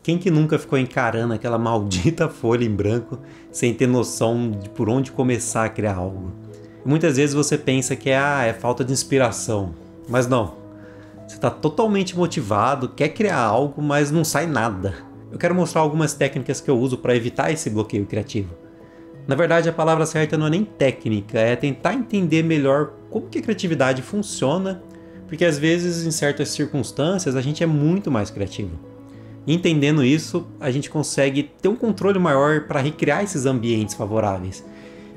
Quem que nunca ficou encarando aquela maldita folha em branco sem ter noção de por onde começar a criar algo? Muitas vezes você pensa que é falta de inspiração, mas não. Você está totalmente motivado, quer criar algo, mas não sai nada. Eu quero mostrar algumas técnicas que eu uso para evitar esse bloqueio criativo. Na verdade, a palavra certa não é nem técnica, é tentar entender melhor como que a criatividade funciona, porque às vezes, em certas circunstâncias, a gente é muito mais criativo. E entendendo isso, a gente consegue ter um controle maior para recriar esses ambientes favoráveis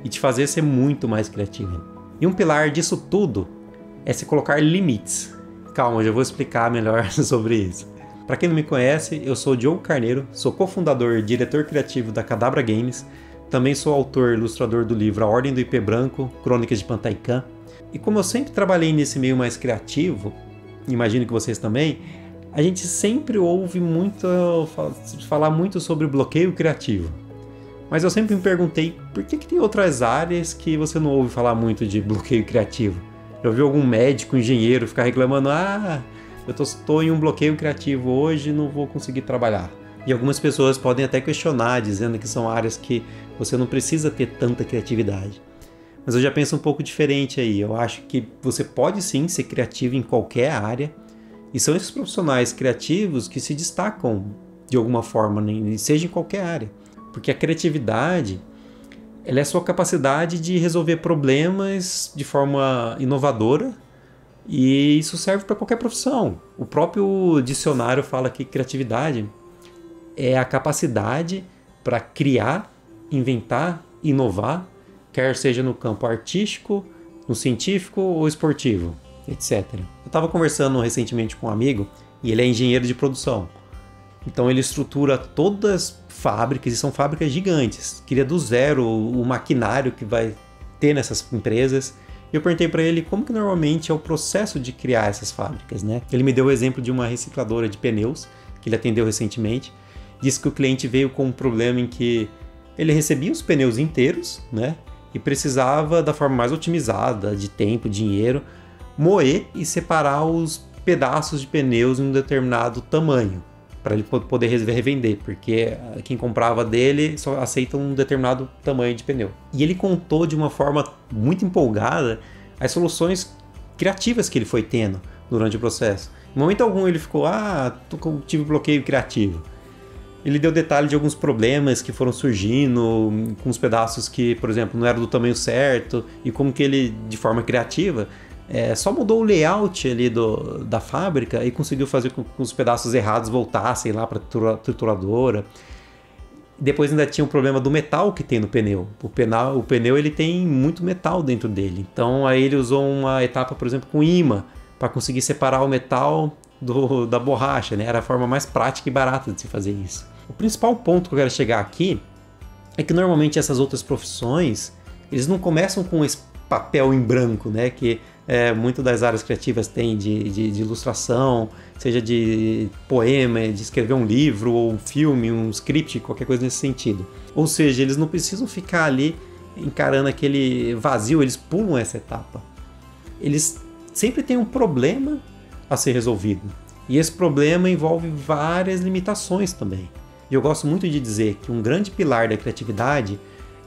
e te fazer ser muito mais criativo. E um pilar disso tudo é se colocar limites. Calma, eu já vou explicar melhor sobre isso. Para quem não me conhece, eu sou o Diogo Carneiro, sou cofundador e diretor criativo da Cadabra Games, também sou autor e ilustrador do livro A Ordem do IP Branco, Crônicas de Pantaican. E como eu sempre trabalhei nesse meio mais criativo, imagino que vocês também, a gente sempre ouve falar muito sobre bloqueio criativo. Mas eu sempre me perguntei, por que tem outras áreas que você não ouve falar muito de bloqueio criativo? Já ouviu algum médico, engenheiro ficar reclamando, eu estou em um bloqueio criativo hoje e não vou conseguir trabalhar. E algumas pessoas podem até questionar, dizendo que são áreas que você não precisa ter tanta criatividade. Mas eu já penso um pouco diferente aí. Eu acho que você pode sim ser criativo em qualquer área. E são esses profissionais criativos que se destacam de alguma forma, seja em qualquer área. Porque a criatividade, ela é a sua capacidade de resolver problemas de forma inovadora. E isso serve para qualquer profissão. O próprio dicionário fala que criatividade é a capacidade para criar, inventar, inovar, quer seja no campo artístico, no científico ou esportivo, etc. Eu estava conversando recentemente com um amigo e ele é engenheiro de produção. Então ele estrutura todas as fábricas, e são fábricas gigantes. Cria do zero o maquinário que vai ter nessas empresas. E eu perguntei para ele como que normalmente é o processo de criar essas fábricas, né? Ele me deu o exemplo de uma recicladora de pneus que ele atendeu recentemente. Disse que o cliente veio com um problema em que ele recebia os pneus inteiros, né? E precisava, da forma mais otimizada, de tempo, dinheiro, moer e separar os pedaços de pneus em um determinado tamanho, para ele poder revender, porque quem comprava dele só aceita um determinado tamanho de pneu. E ele contou de uma forma muito empolgada as soluções criativas que ele foi tendo durante o processo. Em momento algum ele ficou, tive bloqueio criativo. Ele deu detalhe de alguns problemas que foram surgindo com os pedaços que, por exemplo, não eram do tamanho certo e como que ele, de forma criativa, só mudou o layout ali da fábrica e conseguiu fazer com que os pedaços errados voltassem lá para a trituradora. Depois ainda tinha o problema do metal que tem no pneu. O pneu ele tem muito metal dentro dele. Então aí ele usou uma etapa, por exemplo, com imã para conseguir separar o metal da borracha, né? Era a forma mais prática e barata de se fazer isso. O principal ponto que eu quero chegar aqui é que normalmente essas outras profissões eles não começam com esse papel em branco, né? Que muitas das áreas criativas têm de ilustração, seja de poema, de escrever um livro, ou um filme, um script, qualquer coisa nesse sentido. Ou seja, eles não precisam ficar ali encarando aquele vazio, eles pulam essa etapa. Eles sempre têm um problema a ser resolvido. E esse problema envolve várias limitações também. E eu gosto muito de dizer que um grande pilar da criatividade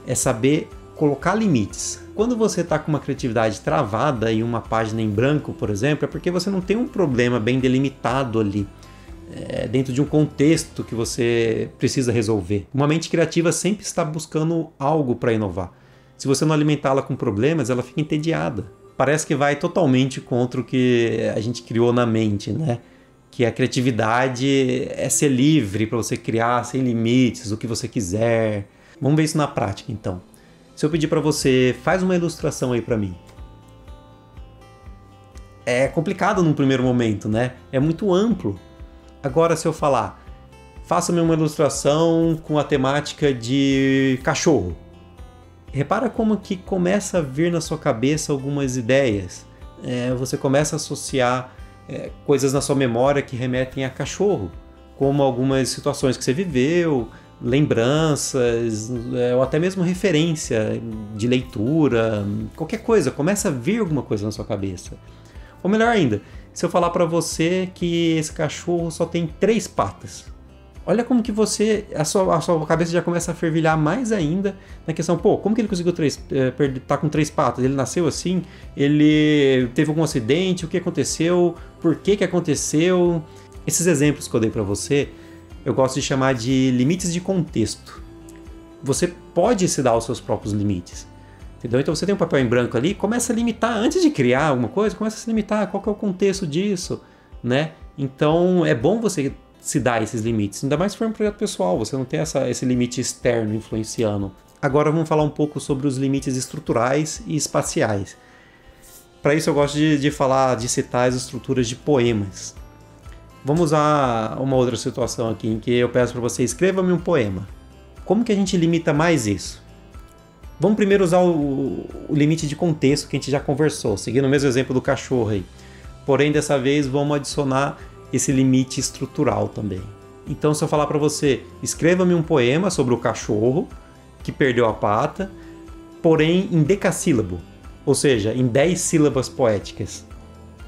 é saber colocar limites. Quando você está com uma criatividade travada em uma página em branco, por exemplo, é porque você não tem um problema bem delimitado ali, dentro de um contexto que você precisa resolver. Uma mente criativa sempre está buscando algo para inovar. Se você não alimentá-la com problemas, ela fica entediada. Parece que vai totalmente contra o que a gente criou na mente, né? Que a criatividade é ser livre para você criar sem limites, o que você quiser. Vamos ver isso na prática, então. Se eu pedir para você, faz uma ilustração aí para mim. É complicado num primeiro momento, né? É muito amplo. Agora, se eu falar, faça-me uma ilustração com a temática de cachorro. Repara como que começa a vir na sua cabeça algumas ideias. Você começa a associar coisas na sua memória que remetem a cachorro, como algumas situações que você viveu, lembranças, ou até mesmo referência de leitura, qualquer coisa, começa a vir alguma coisa na sua cabeça. Ou melhor ainda, se eu falar para você que esse cachorro só tem 3 patas, Olha como que a sua cabeça já começa a fervilhar mais ainda na questão, pô, como que ele conseguiu tá com 3 patas? Ele nasceu assim? Ele teve algum acidente? O que aconteceu? Por que aconteceu? Esses exemplos que eu dei para você, eu gosto de chamar de limites de contexto. Você pode se dar os seus próprios limites. Entendeu? Então você tem um papel em branco ali, começa a limitar, antes de criar alguma coisa, começa a se limitar, qual que é o contexto disso, né? Então é bom você se dar esses limites, ainda mais se for um projeto pessoal, você não tem esse limite externo influenciando. Agora vamos falar um pouco sobre os limites estruturais e espaciais. Para isso eu gosto de citar as estruturas de poemas. Vamos usar uma outra situação aqui, em que eu peço para você, escreva-me um poema. Como que a gente limita mais isso? Vamos primeiro usar o limite de contexto que a gente já conversou, seguindo o mesmo exemplo do cachorro aí. Porém, dessa vez, vamos adicionar esse limite estrutural também. Então, se eu falar para você, escreva-me um poema sobre o cachorro que perdeu a pata, porém em decassílabo, ou seja, em 10 sílabas poéticas.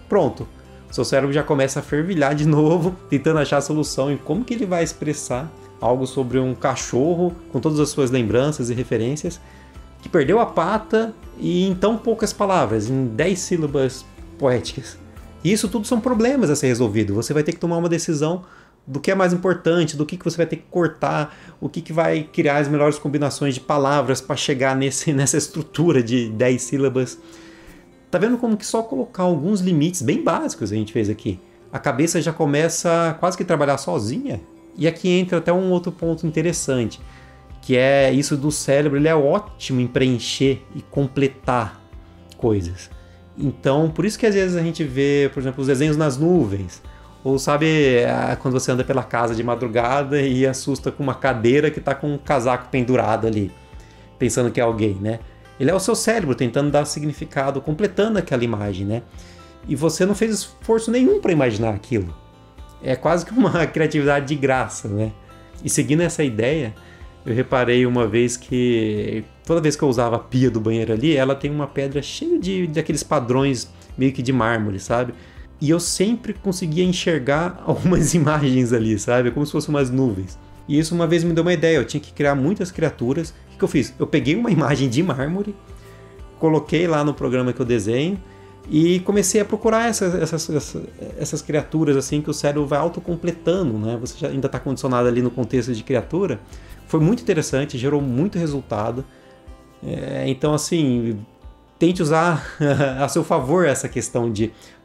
Pronto, seu cérebro já começa a fervilhar de novo, tentando achar a solução em como que ele vai expressar algo sobre um cachorro, com todas as suas lembranças e referências, que perdeu a pata e em tão poucas palavras, em 10 sílabas poéticas. E isso tudo são problemas a ser resolvido. Você vai ter que tomar uma decisão do que é mais importante, do que você vai ter que cortar, o que vai criar as melhores combinações de palavras para chegar nessa estrutura de 10 sílabas. Tá vendo como que só colocar alguns limites bem básicos a gente fez aqui? A cabeça já começa quase que a trabalhar sozinha. E aqui entra até um outro ponto interessante, que é isso do cérebro, ele é ótimo em preencher e completar coisas. Então, por isso que às vezes a gente vê, por exemplo, os desenhos nas nuvens, ou sabe, quando você anda pela casa de madrugada e assusta com uma cadeira que está com um casaco pendurado ali, pensando que é alguém, né? Ele é o seu cérebro tentando dar significado, completando aquela imagem, né? E você não fez esforço nenhum para imaginar aquilo. É quase que uma criatividade de graça, né? E seguindo essa ideia, eu reparei uma vez que toda vez que eu usava a pia do banheiro ali, ela tem uma pedra cheia daqueles padrões meio que de mármore, sabe? E eu sempre conseguia enxergar algumas imagens ali, sabe? Como se fossem umas nuvens. E isso uma vez me deu uma ideia, eu tinha que criar muitas criaturas. O que eu fiz? Eu peguei uma imagem de mármore, coloquei lá no programa que eu desenho, e comecei a procurar essas criaturas assim que o cérebro vai autocompletando, né? Você já ainda está condicionado ali no contexto de criatura. Foi muito interessante, gerou muito resultado. Então, assim, tente usar a seu favor essa questão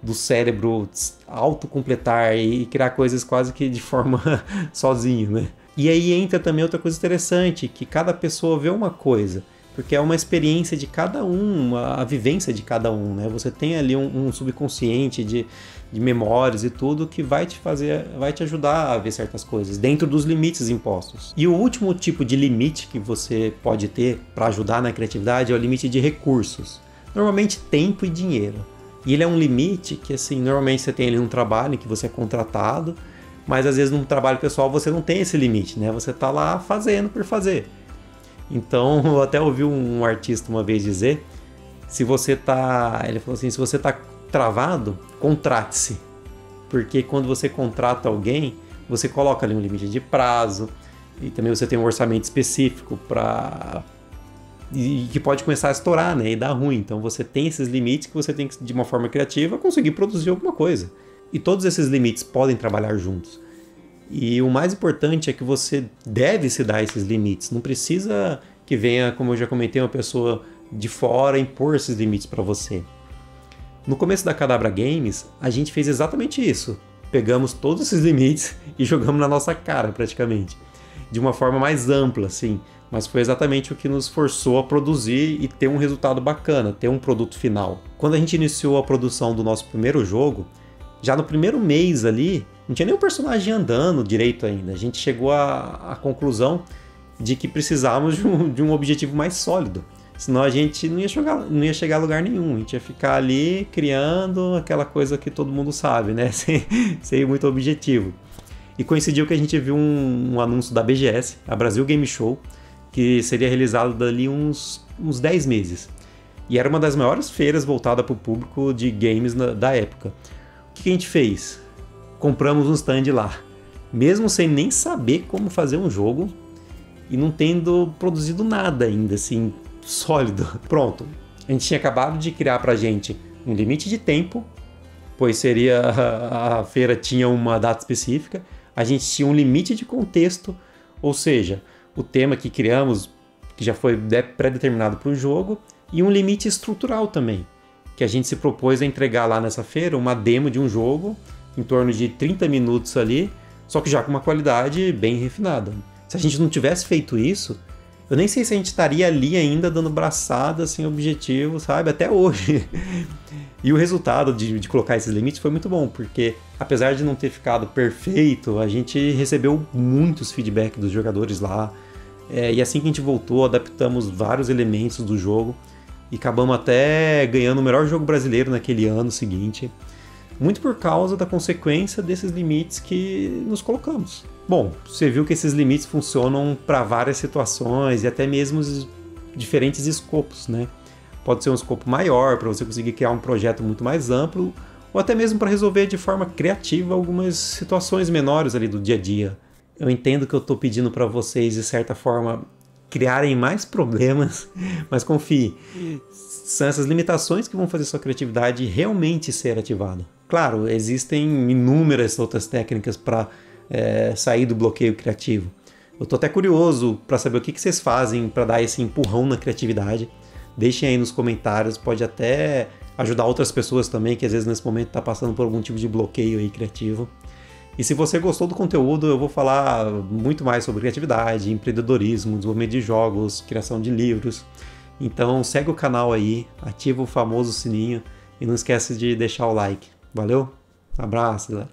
do cérebro autocompletar e criar coisas quase que de forma sozinho, né? E aí entra também outra coisa interessante, que cada pessoa vê uma coisa, porque é uma experiência de cada um, a vivência de cada um, né? Você tem ali um subconsciente de memórias e tudo que vai te ajudar a ver certas coisas dentro dos limites impostos. E o último tipo de limite que você pode ter para ajudar na criatividade é o limite de recursos. Normalmente tempo e dinheiro. E ele é um limite que, assim, normalmente você tem ali um trabalho em que você é contratado, mas às vezes num trabalho pessoal você não tem esse limite, né? Você tá lá fazendo por fazer. Então, eu até ouvi um artista uma vez dizer, ele falou assim, se você tá travado, contrate-se. Porque quando você contrata alguém, você coloca ali um limite de prazo, e também você tem um orçamento específico e que pode começar a estourar, né, e dar ruim. Então você tem esses limites que você tem que, de uma forma criativa, conseguir produzir alguma coisa. E todos esses limites podem trabalhar juntos. E o mais importante é que você deve se dar esses limites. Não precisa que venha, como eu já comentei, uma pessoa de fora impor esses limites para você. No começo da Cadabra Games, a gente fez exatamente isso. Pegamos todos esses limites e jogamos na nossa cara, praticamente. De uma forma mais ampla, assim. Mas foi exatamente o que nos forçou a produzir e ter um resultado bacana, ter um produto final. Quando a gente iniciou a produção do nosso primeiro jogo, já no primeiro mês ali, não tinha nenhum personagem andando direito ainda. A gente chegou à conclusão de que precisávamos de um objetivo mais sólido. Senão a gente não ia chegar a lugar nenhum. A gente ia ficar ali criando aquela coisa que todo mundo sabe, né? Sem muito objetivo. E coincidiu que a gente viu um anúncio da BGS, a Brasil Game Show, que seria realizado dali uns 10 meses. E era uma das maiores feiras voltada para o público de games da época. O que a gente fez? Compramos um stand lá. mesmo sem nem saber como fazer um jogo e não tendo produzido nada ainda, assim, sólido. Pronto, a gente tinha acabado de criar pra gente um limite de tempo, pois seria a feira tinha uma data específica, a gente tinha um limite de contexto, ou seja, o tema que criamos, que já foi pré-determinado para o jogo, e um limite estrutural também, que a gente se propôs a entregar lá nessa feira uma demo de um jogo, em torno de 30 minutos ali, só que já com uma qualidade bem refinada. Se a gente não tivesse feito isso, eu nem sei se a gente estaria ali ainda dando braçada sem objetivo, sabe? Até hoje. E o resultado de colocar esses limites foi muito bom, porque apesar de não ter ficado perfeito, a gente recebeu muitos feedback dos jogadores lá. E assim que a gente voltou, adaptamos vários elementos do jogo e acabamos até ganhando o melhor jogo brasileiro naquele ano seguinte. Muito por causa da consequência desses limites que nos colocamos. Bom, você viu que esses limites funcionam para várias situações e até mesmo diferentes escopos, né? Pode ser um escopo maior para você conseguir criar um projeto muito mais amplo, ou até mesmo para resolver de forma criativa algumas situações menores ali do dia a dia. Eu entendo que eu estou pedindo para vocês, de certa forma, criarem mais problemas, mas confie, são essas limitações que vão fazer sua criatividade realmente ser ativada. Claro, existem inúmeras outras técnicas para sair do bloqueio criativo. Eu estou até curioso para saber o que vocês fazem para dar esse empurrão na criatividade. Deixem aí nos comentários, pode até ajudar outras pessoas também, que às vezes nesse momento está passando por algum tipo de bloqueio aí criativo. E se você gostou do conteúdo, eu vou falar muito mais sobre criatividade, empreendedorismo, desenvolvimento de jogos, criação de livros. Então segue o canal aí, ativa o famoso sininho e não esquece de deixar o like. Valeu? Abraço, galera!